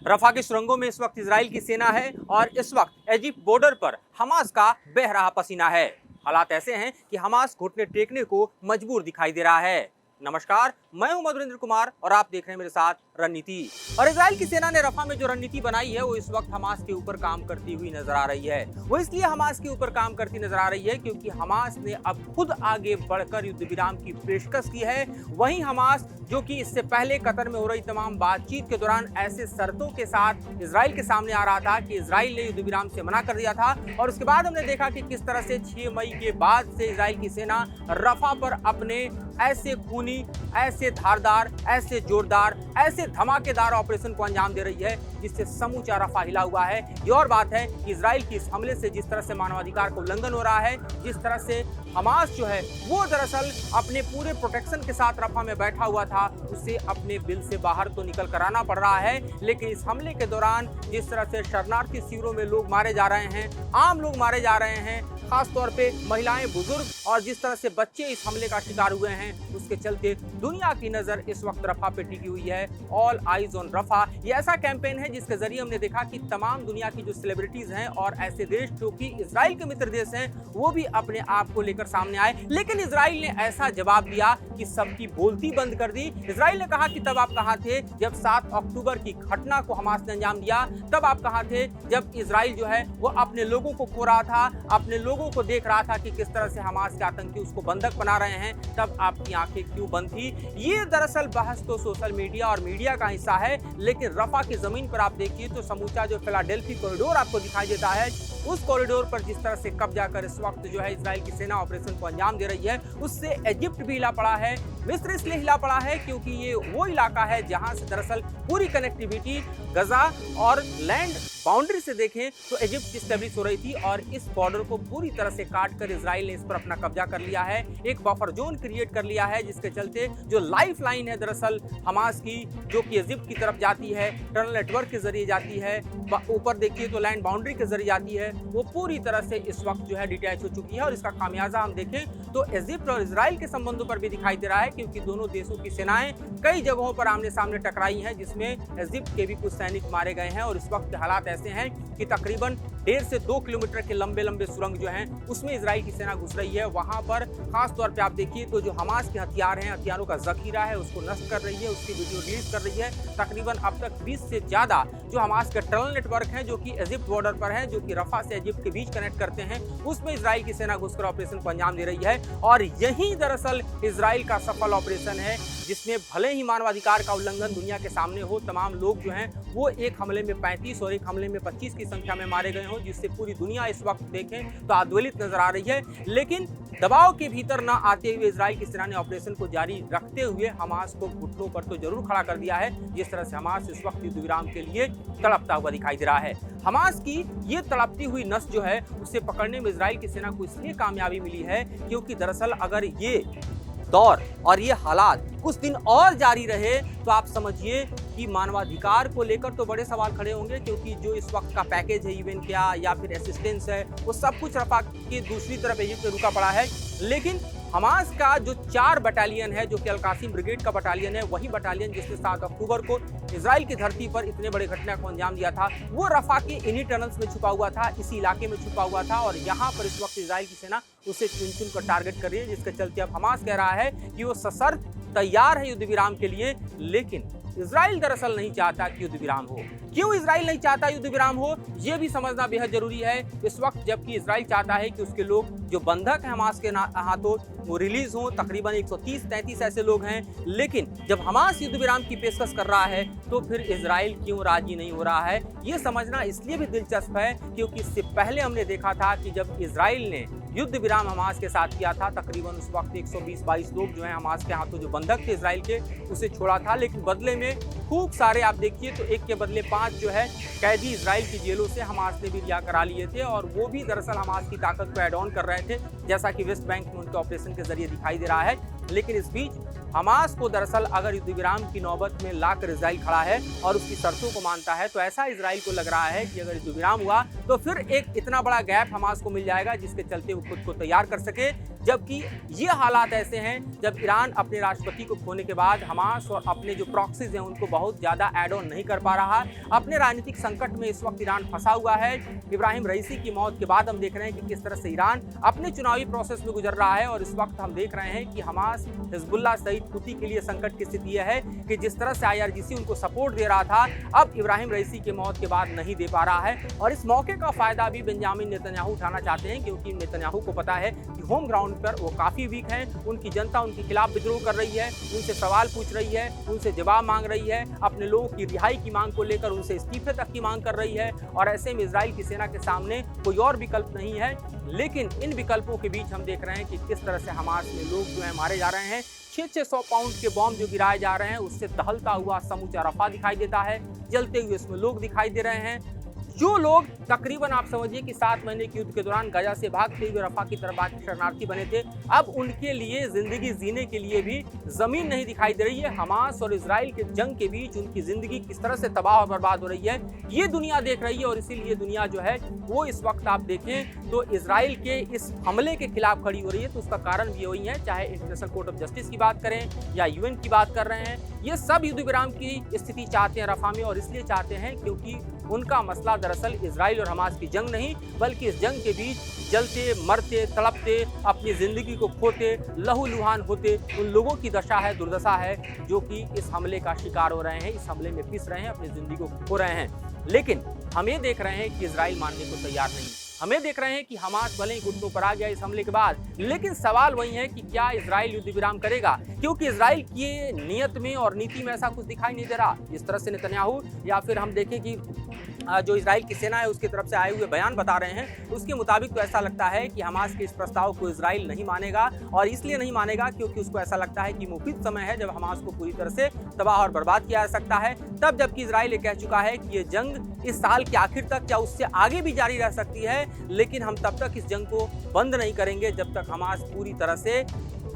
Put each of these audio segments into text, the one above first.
रफा के सुरंगों में इस वक्त इजराइल की सेना है और इस वक्त इजिप्ट बॉर्डर पर हमास का बह रहा पसीना है। हालात ऐसे हैं कि हमास घुटने टेकने को मजबूर दिखाई दे रहा है। नमस्कार, मैं हूं मधुरेंद्र कुमार और आप देख रहे हैं मेरे साथ रणनीति। और इजराइल की सेना ने रफा में जो रणनीति बनाई है वो इस वक्त हमास के ऊपर काम करती हुई नजर आ रही है। वो इसलिए हमास के ऊपर काम करती नजर आ रही है क्योंकि हमास ने अब खुद आगे बढ़कर युद्ध विराम की पेशकश की है। वहीं हमास जो कि इससे पहले कतर में हो रही तमाम बातचीत के दौरान ऐसे शर्तों के साथ इजराइल के सामने आ रहा था कि इजराइल ने युद्ध विराम से मना कर दिया था और उसके बाद हमने देखा कि किस तरह से 6 मई के बाद से इजराइल की सेना रफा पर अपने ऐसे खूनी, ऐसे धारदार, ऐसे जोरदार, ऐसे धमाकेदार ऑपरेशन को अंजाम दे रही है जिससे समूचा रफा हिला हुआ है। ये और बात है कि इजराइल के इस हमले से जिस तरह से मानवाधिकार का उल्लंघन हो रहा है, जिस तरह से हमास जो है वो दरअसल अपने पूरे प्रोटेक्शन के साथ रफा में बैठा हुआ था, उसे अपने बिल से बाहर तो निकल कर आना पड़ रहा है। लेकिन इस हमले के दौरान जिस तरह से शरणार्थी शिविरों में लोग मारे जा रहे हैं, आम लोग मारे जा रहे हैं, खास तौर पे महिलाएं, बुजुर्ग और जिस तरह से बच्चे इस हमले का शिकार हुए हैं, उसके चलते दुनिया की नजर इस वक्त रफा पे टिकी हुई है। ऑल आइज ऑन रफा, ये ऐसा कैंपेन है जिसके जरिए हमने देखा कि तमाम दुनिया की जो सेलिब्रिटीज हैं और ऐसे देश जो कि इजराइल के मित्र देश हैं वो भी अपने आप को लेकर सामने आए। लेकिन इजराइल ने ऐसा जवाब दिया कि सबकी बोलती बंद कर दी। इजराइल ने कहा कि तब आप कहां थे जब 7 अक्टूबर की घटना को हमास ने अंजाम दिया? तब आप कहां थे जब इजराइल जो है वो अपने लोगों को खो रहा था, अपने लोगों को देख रहा था कि किस तरह से हमास के आतंकी उसको बंधक बना रहे हैं? तब आपकी आंखें क्यों बंद थी? ये दरअसल बहस तो सोशल मीडिया और मीडिया का हिस्सा है, लेकिन रफा की जमीन पर आप देखिए तो समूचा जो फिलाडेल्फी कॉरिडोर आपको दिखाई देता है, उस कॉरिडोर पर जिस तरह से कब्जा कर इस वक्त जो है इजराइल की सेना ऑपरेशन को अंजाम दे रही है, उससे इजिप्ट भी हिला पड़ा है। मिस्र इसलिए हिला पड़ा है क्योंकि ये वो इलाका है जहां से दरअसल पूरी कनेक्टिविटी गजा और लैंड बाउंड्री से देखें तो इजिप्ट स्टैब्लिश हो रही थी और इस बॉर्डर को पूरी तरह से काट कर इजराइल ने इस पर अपना कब्जा कर लिया है। एक बफर जोन क्रिएट कर लिया है जिसके चलते जो लाइफ लाइन है दरअसल हमास की, जो कि इजिप्ट की तरफ जाती है, टनल नेटवर्क के जरिए जाती है, ऊपर देखिए तो लैंड बाउंड्री के जरिए जाती है, वो पूरी तरह से इस वक्त जो है डिटैच हो चुकी है। और इसका खामियाजा हम देखें तो इजिप्ट और इजराइल के संबंधों पर भी दिखाई दे रहा है क्योंकि दोनों देशों की सेनाएं कई जगहों पर आमने सामने टकराई हैं जिसमें इजिप्ट के भी कुछ सैनिक मारे गए हैं। और इस वक्त के हालात ऐसे हैं कि तकरीबन 1.5 से 2 किलोमीटर के लंबे लंबे सुरंग जो हैं उसमें इजराइल की सेना घुस रही है। वहां पर खास तौर पे आप देखिए तो जो हमास के हथियार हैं, हथियारों का जखीरा है, उसको नष्ट कर रही है, उसकी वीडियो रिलीज कर रही है। तकरीबन अब तक 20 से ज्यादा जो हमास के टनल नेटवर्क हैं जो कि इजिप्ट बॉर्डर पर है, जो कि रफा से इजिप्ट के बीच कनेक्ट करते हैं, उसमें इजराइल की सेना घुसकर ऑपरेशन को अंजाम दे रही है। और यही दरअसल इजराइल का सफल ऑपरेशन है जिसमें भले ही मानवाधिकार का उल्लंघन दुनिया के सामने हो, तमाम लोग जो हैं वो एक हमले में 35 और एक हमले में 25 की संख्या में मारे गए हों, जिससे पूरी दुनिया इस वक्त देखें तो आंदोलित नजर आ रही है। लेकिन दबाव के भीतर न आते हुए इजराइल की सेना ने ऑपरेशन को जारी रखते हुए हमास को घुटनों पर तो जरूर खड़ा कर दिया है। जिस तरह से हमास इस वक्त युद्ध विराम के लिए तड़पता हुआ दिखाई दे रहा है। हमास की ये तड़पती हुई नस जो है उसे पकड़ने में इजराइल की सेना को इसलिए कामयाबी मिली है क्योंकि दरअसल अगर ये दौर और ये हालात कुछ दिन और जारी रहे तो आप समझिए कि मानवाधिकार को लेकर तो बड़े सवाल खड़े होंगे, क्योंकि जो इस वक्त का पैकेज है यूएन का या फिर असिस्टेंस है वो सब कुछ रफा की दूसरी तरफ इजिप्ट में रुका पड़ा है। लेकिन हमास का जो 4 बटालियन है, जो कि अल-कासिम ब्रिगेड का बटालियन है, वही बटालियन जिसने 7 अक्टूबर को इजराइल की धरती पर इतने बड़े घटना को अंजाम दिया था, वो रफा के इन्हीं टनल्स में छुपा हुआ था, इसी इलाके में छुपा हुआ था। और यहाँ पर इस वक्त इजराइल की सेना उसे चुन चुन कर टारगेट कर रही है, जिसके चलते अब हमास कह रहा है कि वो सशर्त तैयार है युद्ध विराम के लिए। लेकिन इजराइल दरअसल नहीं चाहता कि युद्ध विराम हो। क्यों इजराइल नहीं चाहता युद्ध विराम हो, यह भी समझना बेहद जरूरी है इस वक्त, जबकि इजराइल चाहता है कि उसके लोग जो बंधक हैं हमास के हाथों वो रिलीज हों। तकरीबन 130-33 ऐसे लोग हैं। लेकिन जब हमास युद्ध विराम की पेशकश कर रहा है तो फिर इजराइल क्यों राजी नहीं हो रहा है, ये समझना इसलिए भी दिलचस्प है क्योंकि इससे पहले हमने देखा था कि जब इजराइल ने युद्ध विराम हमास के साथ किया था, तकरीबन उस वक्त 120-22 लोग जो हैं हमास के हाथों जो बंधक थे इजराइल के, उसे छोड़ा था। लेकिन बदले में खूब सारे आप देखिए तो एक के बदले 5 जो है कैदी इजराइल की जेलों से हमास ने भी रिहा करा लिए थे और वो भी दरअसल हमास की ताकत को ऐड ऑन कर रहे थे, जैसा कि वेस्ट बैंक में उनके ऑपरेशन के जरिए दिखाई दे रहा है। लेकिन इस बीच हमास को दरअसल अगर युद्ध विराम की नौबत में लाकर इजराइल खड़ा है और उसकी शर्तों को मानता है, तो ऐसा इजराइल को लग रहा है कि अगर युद्ध विराम हुआ तो फिर एक इतना बड़ा गैप हमास को मिल जाएगा जिसके चलते वो खुद को तैयार कर सके। जबकि ये हालात ऐसे हैं जब ईरान अपने राष्ट्रपति को खोने के बाद हमास और अपने जो प्रॉक्सीज हैं उनको बहुत ज्यादा ऐड ऑन नहीं कर पा रहा। अपने राजनीतिक संकट में इस वक्त ईरान फंसा हुआ है। इब्राहिम रईसी की मौत के बाद हम देख रहे हैं कि किस तरह से ईरान अपने चुनावी प्रोसेस में गुजर रहा है और इस वक्त हम देख रहे हैं कि हमास हिजबुल्लाह सहित हुती के लिए संकट की स्थिति यह है कि जिस तरह से IRGC उनको सपोर्ट दे रहा था, अब इब्राहिम रईसी की मौत के बाद नहीं दे पा रहा है। और इस मौके का फायदा भी बेंजामिन नेतन्याहू उठाना चाहते हैं, क्योंकि नेतन्याहू को पता है कि होम ग्राउंड पर वो काफी वीक हैं। उनकी जनता उनके खिलाफ विद्रोह कर रही है, उनसे सवाल पूछ रही है, उनसे जवाब मांग रही है, अपने लोगों की रिहाई की मांग को लेकर उनसे इस्तीफे तक की मांग कर रही है। और ऐसे में इजराइल की सेना के सामने कोई और विकल्प नहीं है। लेकिन इन विकल्पों के बीच हम देख रहे हैं कि किस तरह से हमास में लोग जो है मारे जा रहे हैं। 600 पाउंड के बॉम्ब जो गिराए जा रहे हैं उससे दहलता हुआ समूचा रफा दिखाई देता है, जलते हुए इसमें लोग दिखाई दे रहे हैं। जो लोग तकरीबन आप समझिए कि 7 महीने के युद्ध के दौरान गाजा से भागते हुए रफा की तरफ आके शरणार्थी बने थे, अब उनके लिए जिंदगी जीने के लिए भी जमीन नहीं दिखाई दे रही है। हमास और इजराइल के जंग के बीच उनकी जिंदगी किस तरह से तबाह और बर्बाद हो रही है ये दुनिया देख रही है। और इसीलिए दुनिया जो है वो इस वक्त आप देखें तो इजराइल के इस हमले के खिलाफ खड़ी हो रही है। तो उसका कारण भी वही है, चाहे इंटरनेशनल कोर्ट ऑफ जस्टिस की बात करें या UN की बात कर रहे हैं, ये सब युद्ध विराम की स्थिति चाहते हैं रफा में। और इसलिए चाहते हैं क्योंकि उनका मसला दरअसल इजराइल और हमास की जंग नहीं, बल्कि इस जंग के बीच जलते मरते तड़पते अपनी जिंदगी को खोते लहूलुहान होते उन लोगों की दशा है, दुर्दशा है, जो कि इस हमले का शिकार हो रहे हैं, इस हमले में पिस रहे हैं, अपनी जिंदगी को खो रहे हैं। लेकिन हम ये देख रहे हैं कि इजराइल मानने को तैयार नहीं। हमें देख रहे हैं कि हमास भले ही घुटनों पर आ गया इस हमले के बाद, लेकिन सवाल वही है कि क्या इजराइल युद्ध विराम करेगा, क्योंकि इजराइल की नीयत में और नीति में ऐसा कुछ दिखाई नहीं दे रहा। जिस तरह से नेतन्याहू या फिर हम देखें कि जो इजराइल की सेना है उसकी तरफ से आए हुए बयान बता रहे हैं, उसके मुताबिक तो ऐसा लगता है कि हमास के इस प्रस्ताव को इजराइल नहीं मानेगा। और इसलिए नहीं मानेगा क्योंकि उसको ऐसा लगता है कि मुफीद समय है जब हमास को पूरी तरह से तबाह और बर्बाद किया जा सकता है तब, जबकि इजराइल ये कह चुका है कि ये जंग इस साल के आखिर तक या उससे आगे भी जारी रह सकती है, लेकिन हम तब तक इस जंग को बंद नहीं करेंगे जब तक हमास पूरी तरह से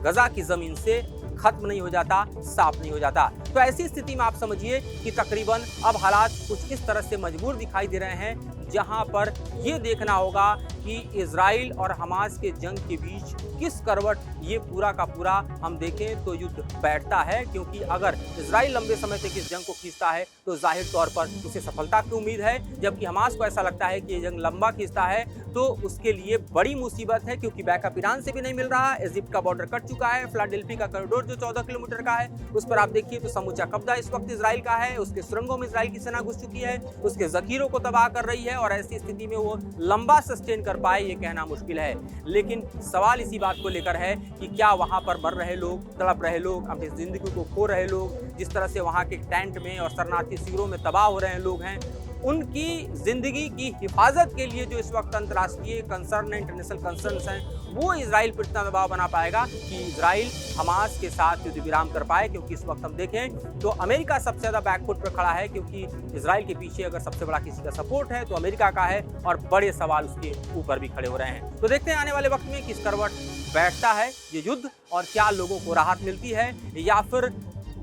गजा की जमीन से खत्म नहीं हो जाता, साफ नहीं हो जाता। तो ऐसी स्थिति में आप समझिए कि तकरीबन अब हालात कुछ इस तरह से मजबूर दिखाई दे रहे हैं, जहां पर ये देखना होगा कि इजराइल और हमास के जंग के बीच किस करवट ये पूरा का पूरा हम देखें तो युद्ध बैठता है। क्योंकि अगर इजराइल लंबे समय तक इस जंग को खींचता है तो जाहिर तौर पर उसे सफलता की उम्मीद है, जबकि हमास को ऐसा लगता है कि ये जंग लंबा खींचता है तो उसके लिए बड़ी मुसीबत है, क्योंकि बैकअप ईरान से भी नहीं मिल रहा। इजिप्ट का बॉर्डर कट चुका है, फिलाडेल्फी का कॉरिडोर जो 14 किलोमीटर का है उस पर आप देखिए तो समूचा कब्जा इस वक्त इजराइल का है। उसके सुरंगों में इजराइल की सेना घुस चुकी है, उसके जखीरों को तबाह कर रही है, और ऐसी स्थिति में वो लंबा सस्टेन कर पाए ये कहना मुश्किल है। लेकिन सवाल इसी बात को लेकर है कि क्या वहां पर मर रहे लोग, तड़प रहे लोग, अपनी जिंदगी को खो रहे लोग, जिस तरह से वहां के टेंट में और शरणार्थी शिविरों में तबाह हो रहे लोग हैं, उनकी जिंदगी की हिफाजत के लिए जो इस वक्त अंतर्राष्ट्रीय कंसर्न है, इंटरनेशनल कंसर्न्स हैं, वो इजराइल पर इतना दबाव बना पाएगा कि इजराइल हमास के साथ युद्ध विराम कर पाए। क्योंकि इस वक्त हम देखें तो अमेरिका सबसे ज्यादा बैकफुट पर खड़ा है, क्योंकि इजराइल के पीछे अगर सबसे बड़ा किसी का सपोर्ट है तो अमेरिका का है, और बड़े सवाल उसके ऊपर भी खड़े हो रहे हैं। तो देखते हैं आने वाले वक्त में किस करवट बैठता है ये युद्ध, और क्या लोगों को राहत मिलती है, या फिर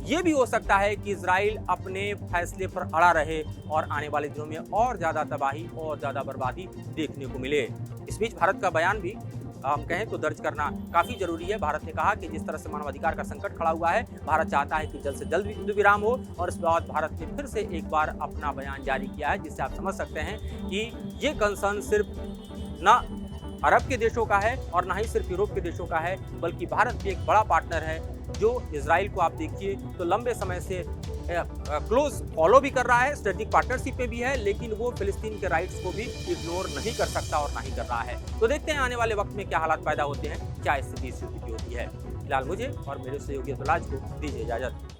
ये भी हो सकता है कि इजराइल अपने फैसले पर अड़ा रहे और आने वाले दिनों में और ज़्यादा तबाही और ज़्यादा बर्बादी देखने को मिले। इस बीच भारत का बयान भी हम कहें तो दर्ज करना काफ़ी जरूरी है। भारत ने कहा कि जिस तरह से मानवाधिकार का संकट खड़ा हुआ है, भारत चाहता है कि जल्द से जल्द युद्ध विराम हो, और इस बाद भारत ने फिर से एक बार अपना बयान जारी किया है, जिससे आप समझ सकते हैं कि ये कंसर्न सिर्फ ना अरब के देशों का है और ना ही सिर्फ यूरोप के देशों का है, बल्कि भारत भी एक बड़ा पार्टनर है जो इजराइल को आप देखिए तो लंबे समय से क्लोज फॉलो भी कर रहा है, स्ट्रेटेजिक पार्टनरशिप में भी है, लेकिन वो फिलिस्तीन के राइट्स को भी इग्नोर नहीं कर सकता और नहीं कर रहा है। तो देखते हैं आने वाले वक्त में क्या हालात पैदा होते हैं, क्या स्थिति इस युद्ध की होती है। फिलहाल मुझे और मेरे सहयोगी अब्दुल्लाह को दीजिए इजाजत।